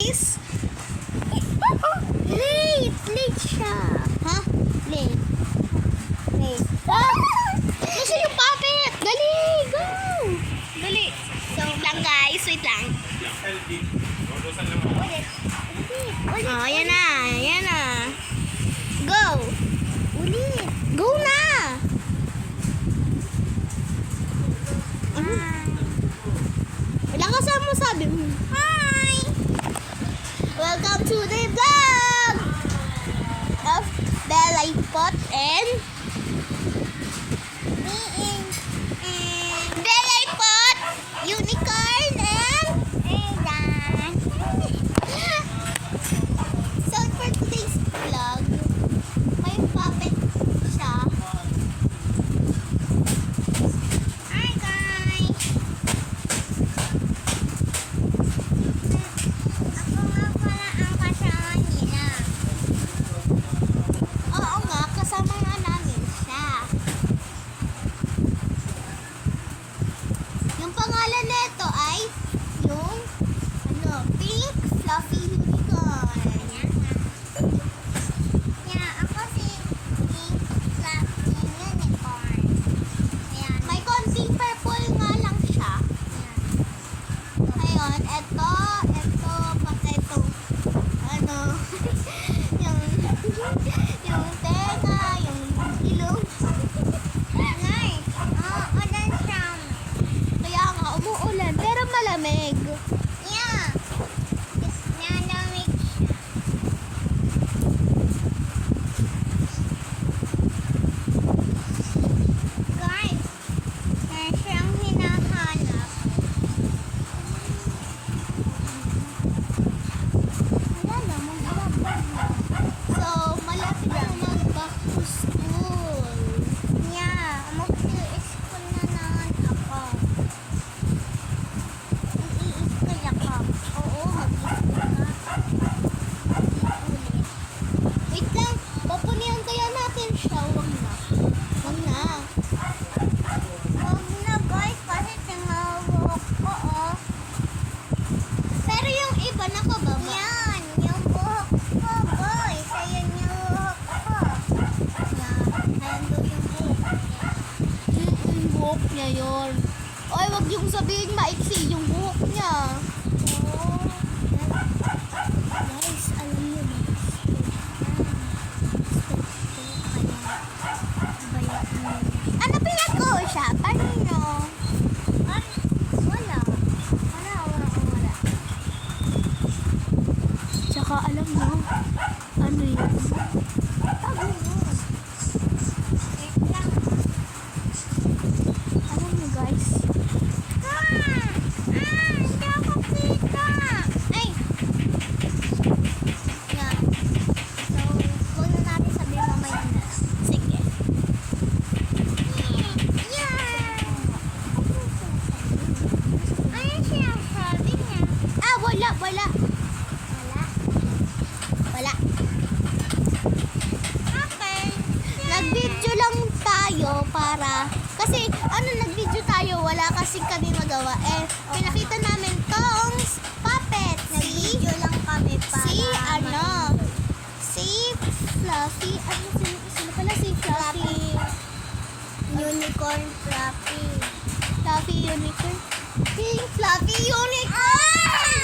guys. Late siya. Ha? Late. Kasi yung puppet. Dali, go. Dali. So, lang guys, wait lang. Ulit. Oh, ayan na, ayan na. Go. Ulit. Go na. Wala ka sa mo sabi mo. Hi! Welcome to the vlog of Belay Pot and Belay Pot, Unicorn and Ayan. so for today's vlog, may puppet siya. Hi guys! Ako nga pala ang kasama nila. Oo nga, kasama nga namin siya. Yung pangalan nito ay yung Pink Fluffy Unicorn. Yeah, ako si Pink Fluffy Unicorn. Ayan. May konting purple nga lang siya. Ngayon, ito, yung tenga, yung ilong. Nice. Oh, ulan siya. Kaya nga, umuulan, pero malamig. Yeah. Nalamig siya. Guys, meron siyang hinahanap. Wala na, maglabag na. So, malapit na mag-back to school. Yeah, mag-i-school na naman ako. Mag-i-school ako. Oo, mag-school na. Wait lang, papunihan kaya natin siya. Huwag na. Huwag na. Huwag na guys, kasi tingawak ko oh. Pero yung iba nakababa. Yan, yung buhok ko guys. Ayan yung buhok ko. Ayan daw yung buhok. Buhok niya yun. Oy, wag yung sabihin maiksi yung buhok niya. Oh. Guys, alam niyo ba? Ano pinag-uusapan niyo? Wala. Wala. Tsaka alam niyo, ano yun? Tago mo. Wait lang. Alam niyo guys, Hindi ako kita. ay! Yan. So, huwag na natin sabihin mamaya na. Sige. Yeah. Ano siya sabi niya? Ah, wala. Wala. Wala. Okay. Nag-video lang tayo para, kasi nag-video tayo, wala kasing kami magawa. Pinakita namin tong puppet. Nag-video lang kami para Si Fluffy, sino pala si Fluffy? Unicorn Fluffy. Fluffy Unicorn. Pink Fluffy Unicorn!